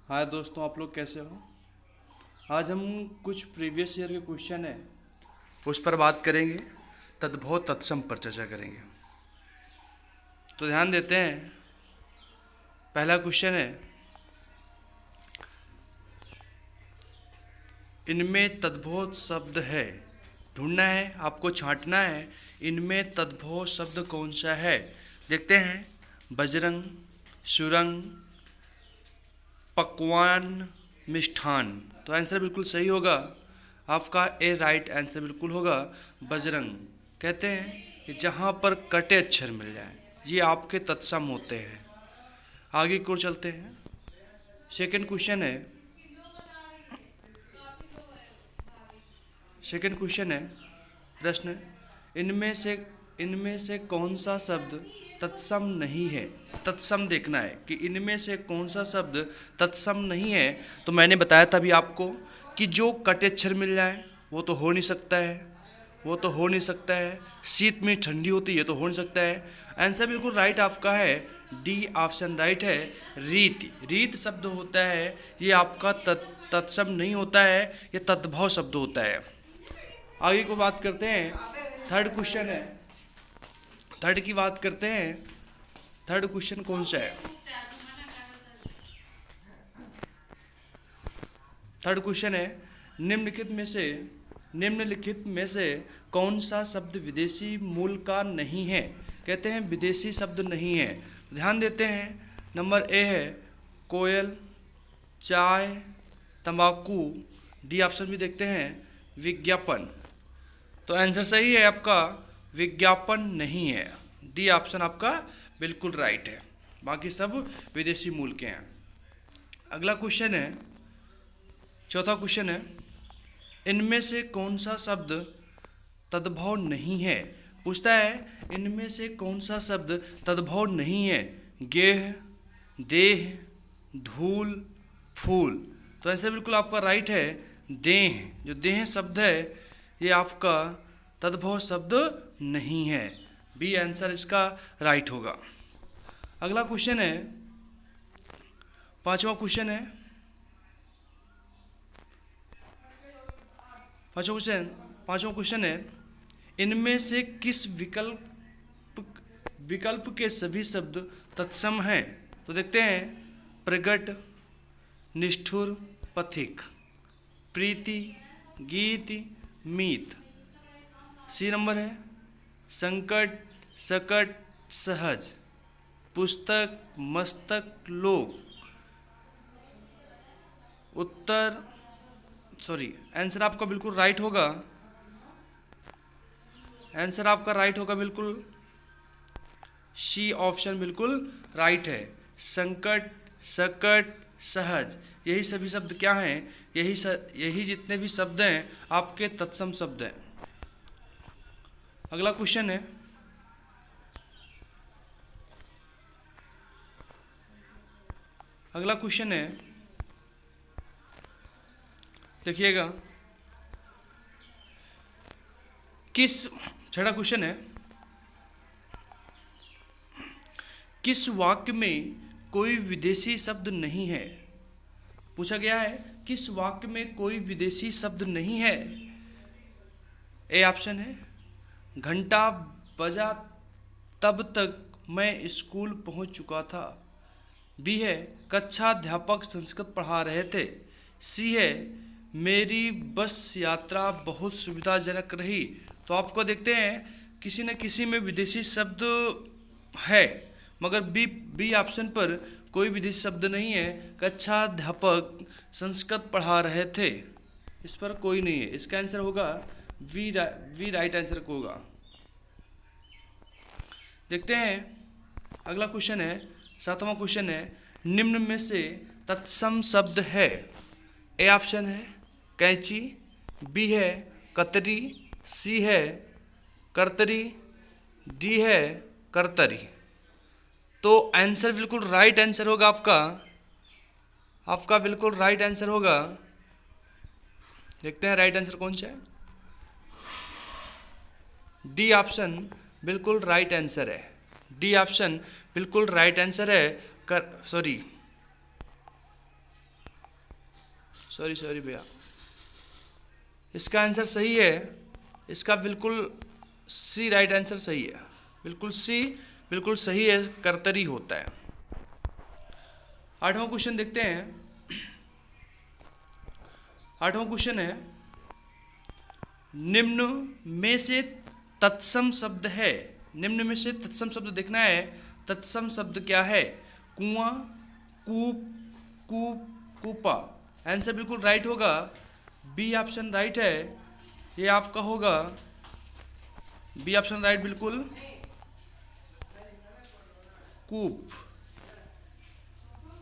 हाय दोस्तों, आप लोग कैसे हो। आज हम कुछ प्रीवियस ईयर के क्वेश्चन है उस पर बात करेंगे। तद्भव तत्सम पर चर्चा करेंगे। तो ध्यान देते हैं। पहला क्वेश्चन है, इनमें तद्भव शब्द है। ढूंढना है, आपको छांटना है। इनमें तद्भव शब्द कौन सा है। देखते हैं। बजरंग, सुरंग, पकवान, मिष्ठान। तो आंसर बिल्कुल सही होगा आपका ए। राइट आंसर बिल्कुल होगा बजरंग। कहते हैं कि जहाँ पर कटे अक्षर मिल जाएं, ये आपके तत्सम होते हैं। आगे की ओर चलते हैं। सेकंड क्वेश्चन है। सेकंड क्वेश्चन है, प्रश्न, इनमें से कौन सा शब्द तत्सम नहीं है। तत्सम देखना है कि इनमें से कौन सा शब्द तत्सम नहीं है। तो मैंने बताया था अभी आपको कि जो कटे अक्षर मिल जाए वो तो हो नहीं सकता है। वो तो हो नहीं सकता है। शीत में ठंडी होती है तो हो नहीं सकता है। आंसर बिल्कुल राइट आपका है, डी ऑप्शन राइट है। रीत, रीत शब्द होता है, ये आपका तत्सम नहीं होता है, ये तद्भव शब्द होता है। आगे को बात करते हैं। थर्ड क्वेश्चन है। थर्ड की बात करते हैं। थर्ड क्वेश्चन कौन सा है। थर्ड क्वेश्चन है, निम्नलिखित में से कौन सा शब्द विदेशी मूल का नहीं है। कहते हैं विदेशी शब्द नहीं है। ध्यान देते हैं। नंबर ए है कोयल, चाय, तंबाकू। डी ऑप्शन भी देखते हैं, विज्ञापन। तो आंसर सही है आपका, विज्ञापन नहीं है। डी ऑप्शन आपका बिल्कुल राइट है। बाकी सब विदेशी मूल के हैं। अगला क्वेश्चन है, चौथा क्वेश्चन है, इनमें से कौन सा शब्द तद्भव नहीं है। पूछता है इनमें से कौन सा शब्द तद्भव नहीं है। गेह, देह, धूल, फूल। तो आंसर बिल्कुल आपका राइट है, देह। जो देह शब्द है ये आपका तद्भव शब्द नहीं है। बी आंसर इसका राइट होगा। अगला क्वेश्चन है, पांचवा क्वेश्चन है। पांचवा क्वेश्चन है, इनमें से किस विकल्प के सभी शब्द तत्सम हैं। तो देखते हैं। प्रगट, निष्ठुर, पथिक, प्रीति, गीत, मीत। सी नंबर है संकट, सकट, सहज, पुस्तक, मस्तक, लोक। उत्तर सॉरी आंसर आपका बिल्कुल राइट होगा। आंसर आपका राइट होगा बिल्कुल, सी ऑप्शन बिल्कुल राइट है। संकट, सकट, सहज, यही सभी शब्द क्या हैं। यही जितने भी शब्द हैं आपके तत्सम शब्द हैं। अगला क्वेश्चन है, अगला क्वेश्चन है, देखिएगा। छठा क्वेश्चन है, किस वाक्य में कोई विदेशी शब्द नहीं है। पूछा गया है किस वाक्य में कोई विदेशी शब्द नहीं है। ए ऑप्शन है घंटा बजा तब तक मैं स्कूल पहुंच चुका था। बी है कक्षाध्यापक संस्कृत पढ़ा रहे थे। सी है मेरी बस यात्रा बहुत सुविधाजनक रही। तो आपको देखते हैं किसी न किसी में विदेशी शब्द है, मगर बी ऑप्शन पर कोई विदेशी शब्द नहीं है। कक्षाध्यापक संस्कृत पढ़ा रहे थे, इस पर कोई नहीं है। इसका आंसर होगा वी राइट आंसर को होगा। देखते हैं। अगला क्वेश्चन है, सातवां क्वेश्चन है, निम्न में से तत्सम शब्द है। ए ऑप्शन है कैंची, बी है कतरी, सी है करतरी, डी है करतरी। तो आंसर बिल्कुल राइट आंसर होगा आपका बिल्कुल राइट आंसर होगा। देखते हैं राइट आंसर कौन सा है। डी ऑप्शन बिल्कुल राइट आंसर है। डी ऑप्शन बिल्कुल राइट आंसर है। सॉरी भैया, इसका आंसर सही है, इसका बिल्कुल सी राइट आंसर सही है, बिल्कुल सी बिल्कुल सही है, कर्तरी होता है। 8वां क्वेश्चन देखते हैं। 8वां क्वेश्चन है, निम्न में से तत्सम शब्द है। निम्न में से तत्सम शब्द देखना है। तत्सम शब्द क्या है? कुआं, कूप, कूप, कूपा। आंसर बिल्कुल राइट होगा, बी ऑप्शन राइट है, ये आपका होगा बी ऑप्शन राइट, बिल्कुल कूप।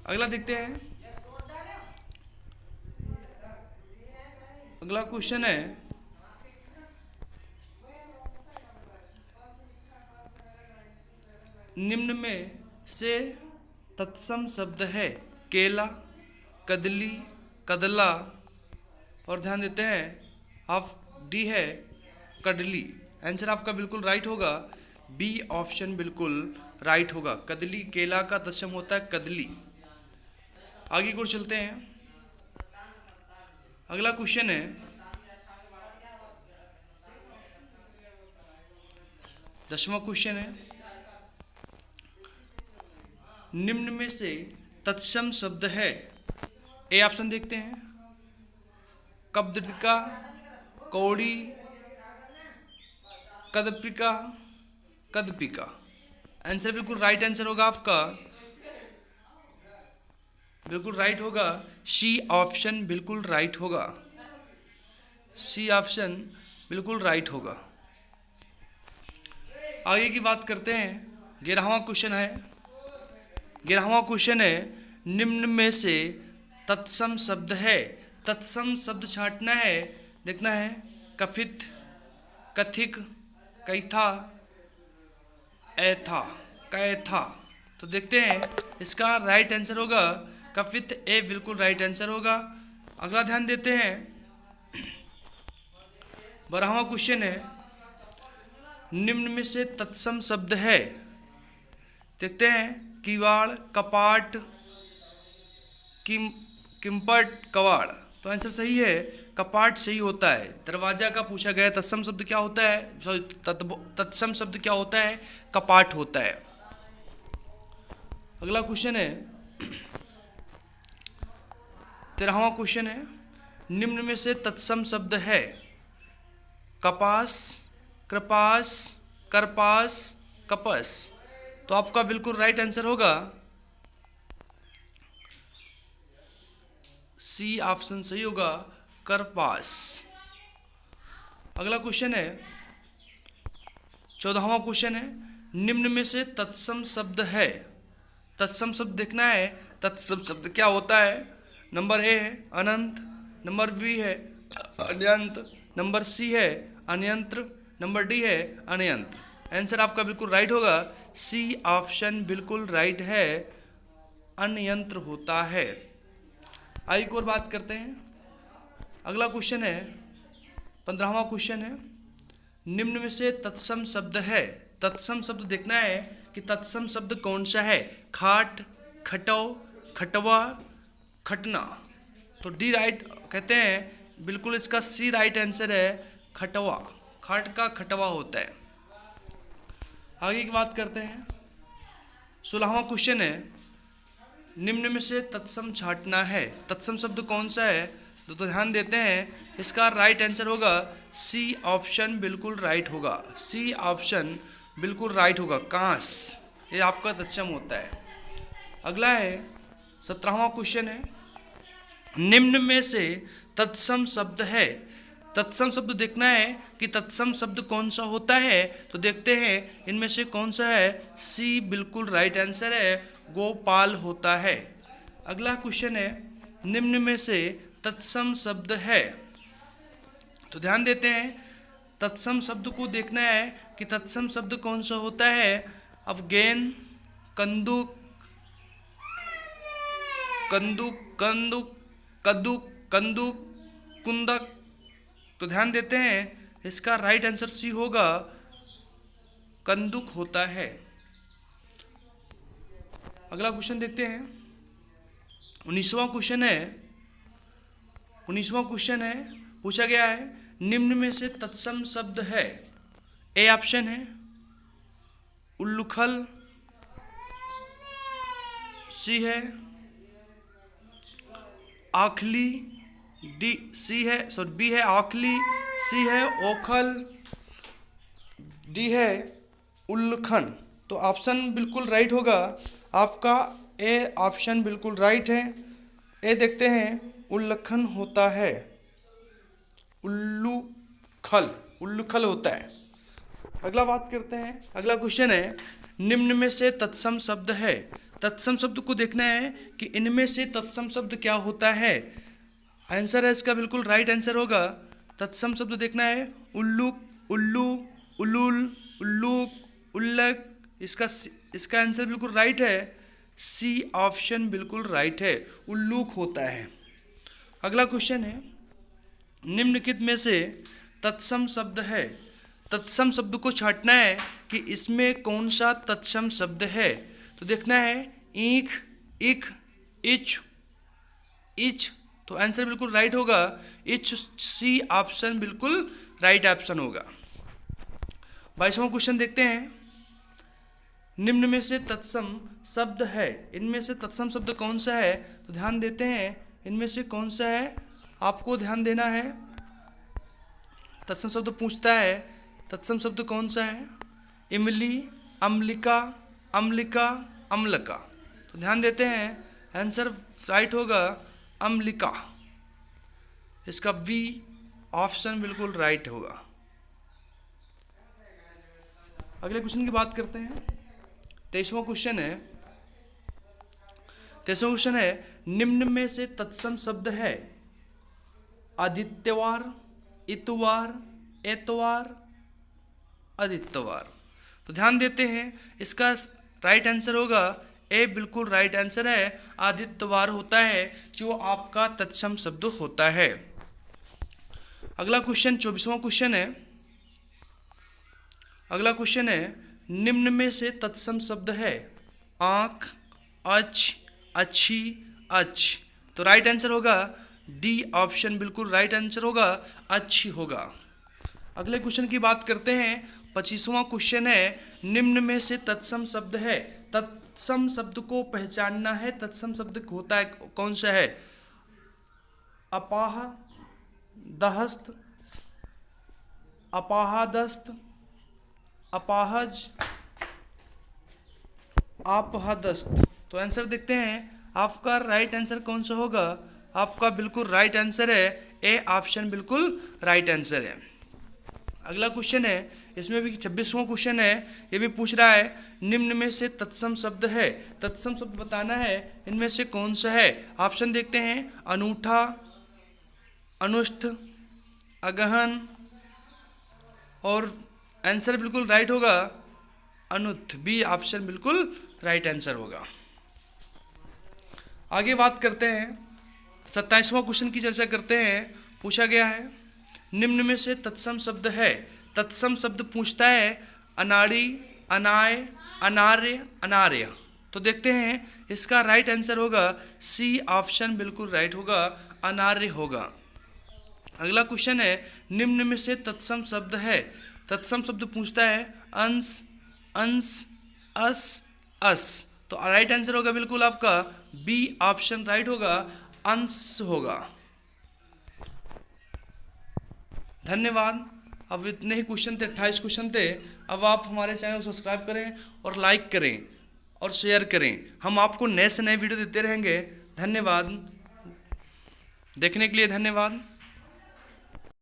अगला देखते हैं। अगला क्वेश्चन है, निम्न में से तत्सम शब्द है। केला, कदली, कदला, और ध्यान देते हैं आप डी है कदली। आंसर आपका बिल्कुल राइट होगा, बी ऑप्शन बिल्कुल राइट होगा। कदली, केला का तत्सम होता है कदली। आगे की ओर चलते हैं। अगला क्वेश्चन है, 10वां क्वेश्चन है, निम्न में से तत्सम शब्द है। ए ऑप्शन देखते हैं, कब्दिका, कौड़ी, कदपिका, कदपिका। आंसर बिल्कुल राइट आंसर होगा आपका, बिल्कुल राइट होगा, सी ऑप्शन बिल्कुल राइट होगा, सी ऑप्शन बिल्कुल राइट होगा। आगे की बात करते हैं। 11वां क्वेश्चन है। 11वां क्वेश्चन है, निम्न में से तत्सम शब्द है। तत्सम शब्द छांटना है, देखना है कथित, कथिक, कैथा, एथा, कैथा। तो देखते हैं इसका राइट आंसर होगा कथित, ए बिल्कुल राइट आंसर होगा। अगला ध्यान देते हैं। 12वां क्वेश्चन है, निम्न में से तत्सम शब्द है। देखते हैं किवाड़, कपाट, किम्पट, कवाड़। तो आंसर सही है, कपाट सही होता है। दरवाजा का पूछा गया, तत्सम शब्द क्या होता है? तत्सम शब्द क्या होता है? कपाट होता है। अगला क्वेश्चन है, 13वां क्वेश्चन है, निम्न में से तत्सम शब्द है। कपास, कृपास, करपास, कपस। तो आपका बिल्कुल राइट आंसर होगा सी ऑप्शन सही होगा, करपास। अगला क्वेश्चन है, 14वां क्वेश्चन है, निम्न में से तत्सम शब्द है। तत्सम शब्द देखना है, तत्सम शब्द क्या होता है? नंबर ए है अनंत, नंबर बी है अनंत, नंबर सी है अनयंत्र, नंबर डी है अनयंत्र। आंसर आपका बिल्कुल राइट होगा, सी ऑप्शन बिल्कुल राइट है, अनयंत्र होता है। आगे की ओर बात करते हैं। अगला क्वेश्चन है, 15वां क्वेश्चन है, निम्न में से तत्सम शब्द है। तत्सम शब्द देखना है कि तत्सम शब्द कौन सा है। खाट, खटो, खटवा, खटना। तो डी राइट कहते हैं, बिल्कुल इसका सी राइट आंसर है, खटवा। खाट का खटवा होता है। आगे की बात करते हैं। 16वां क्वेश्चन है, निम्न में से तत्सम छांटना है। तत्सम शब्द कौन सा है? तो ध्यान देते हैं, इसका राइट आंसर होगा सी ऑप्शन बिल्कुल राइट होगा, सी ऑप्शन बिल्कुल राइट होगा, कांस। ये आपका तत्सम होता है। अगला है 17वां क्वेश्चन है, निम्न में से तत्सम शब्द है। तत्सम शब्द देखना है कि तत्सम शब्द कौन सा होता है। तो देखते हैं इनमें से कौन सा है। सी बिल्कुल राइट आंसर है, गोपाल होता है। अगला क्वेश्चन है, निम्न में से तत्सम शब्द है। तो ध्यान देते हैं, तत्सम शब्द को देखना है कि तत्सम शब्द कौन सा होता है। अब गेंद, कंदुक, कंदुक, कंदुक, कद्दुक, कंदुक, कुंदक। तो ध्यान देते हैं, इसका राइट आंसर सी होगा, कंदुक होता है। अगला क्वेश्चन देखते हैं। 19वां क्वेश्चन है, 19वां क्वेश्चन है, पूछा गया है निम्न में से तत्सम शब्द है। ए ऑप्शन है उल्लूखल, सी है आखली, बी है आखली, सी है ओखल, डी है उल्लखन। तो ऑप्शन बिल्कुल राइट होगा आपका ए ऑप्शन बिल्कुल राइट है। ए देखते हैं उल्लखन होता है, उल्लूखल होता है। अगला बात करते हैं, अगला क्वेश्चन है निम्न में से तत्सम शब्द है। तत्सम शब्द को देखना है कि इनमें से तत्सम शब्द क्या होता है। आंसर है इसका बिल्कुल राइट आंसर होगा, तत्सम शब्द देखना है उल्लूक, उल्लू, उल्लूल, उल्लूक, उल्लक। इसका आंसर बिल्कुल राइट है, सी ऑप्शन बिल्कुल राइट है, उल्लूक होता है। अगला क्वेश्चन है निम्नलिखित में से तत्सम शब्द है। तत्सम शब्द को छांटना है कि इसमें कौन सा तत्सम शब्द है। तो देखना है ईख, इख, इच, इच। तो आंसर बिल्कुल राइट होगा इच, सी ऑप्शन बिल्कुल राइट ऑप्शन होगा। 22वां क्वेश्चन देखते हैं निम्न में से तत्सम शब्द है। इनमें से तत्सम शब्द कौन सा है। तो ध्यान देते हैं इनमें से कौन सा है, आपको ध्यान देना है। तत्सम शब्द पूछता है तत्सम शब्द कौन सा है, इमली, अम्लिका, अम्लिका, अम्लका। तो ध्यान देते हैं आंसर राइट होगा अम्लिका, इसका बी ऑप्शन बिल्कुल राइट होगा। अगले क्वेश्चन की बात करते हैं, 23वां क्वेश्चन है। 23वां क्वेश्चन है निम्न में से तत्सम शब्द है आदित्यवार, इतवार, एतवार, आदित्यवार। तो ध्यान देते हैं इसका राइट आंसर होगा ए बिल्कुल राइट आंसर है, आदित्यवार होता है जो आपका तत्सम शब्द होता है। अगला क्वेश्चन 24वां क्वेश्चन है। अगला क्वेश्चन है निम्न में से तत्सम शब्द है आँख, अच, अच्छी, अच। तो राइट आंसर होगा डी ऑप्शन बिल्कुल राइट आंसर होगा, अच्छी होगा। अगले क्वेश्चन की बात करते हैं, 25वां क्वेश्चन है निम्न में से तत्सम शब्द है। तत्सम शब्द को पहचानना है, तत्सम शब्द होता है कौन सा है, अपाह, दहस्त, अपाहदस्त, अपाहज, आपहदस्त। तो आंसर देखते हैं आपका राइट आंसर कौन सा होगा, आपका बिल्कुल राइट आंसर है ए ऑप्शन बिल्कुल राइट आंसर है। अगला क्वेश्चन है, इसमें भी 26वां क्वेश्चन है, ये भी पूछ रहा है निम्न में से तत्सम शब्द है। तत्सम शब्द बताना है इनमें से कौन सा है। ऑप्शन देखते हैं अनूठा, अनुष्ठ, अगहन, और आंसर बिल्कुल राइट होगा अनुत्थ, बी ऑप्शन बिल्कुल राइट आंसर होगा। आगे बात करते हैं, 27वां क्वेश्चन की चर्चा करते हैं। पूछा गया है निम्न में से तत्सम शब्द है। तत्सम शब्द पूछता है अनाड़ी, अनाय, अनार्य, अनार्य। तो देखते हैं इसका राइट आंसर होगा सी ऑप्शन बिल्कुल राइट होगा, अनार्य होगा। अगला क्वेश्चन है निम्न में से तत्सम शब्द है। तत्सम शब्द पूछता है अंश, अंश, अस, अस। तो राइट आंसर होगा बिल्कुल आपका बी ऑप्शन राइट होगा, अंश होगा। धन्यवाद। अब इतने ही क्वेश्चन थे, 28 क्वेश्चन थे। अब आप हमारे चैनल को सब्सक्राइब करें और लाइक करें और शेयर करें। हम आपको नए से नए वीडियो देते रहेंगे। धन्यवाद, देखने के लिए धन्यवाद।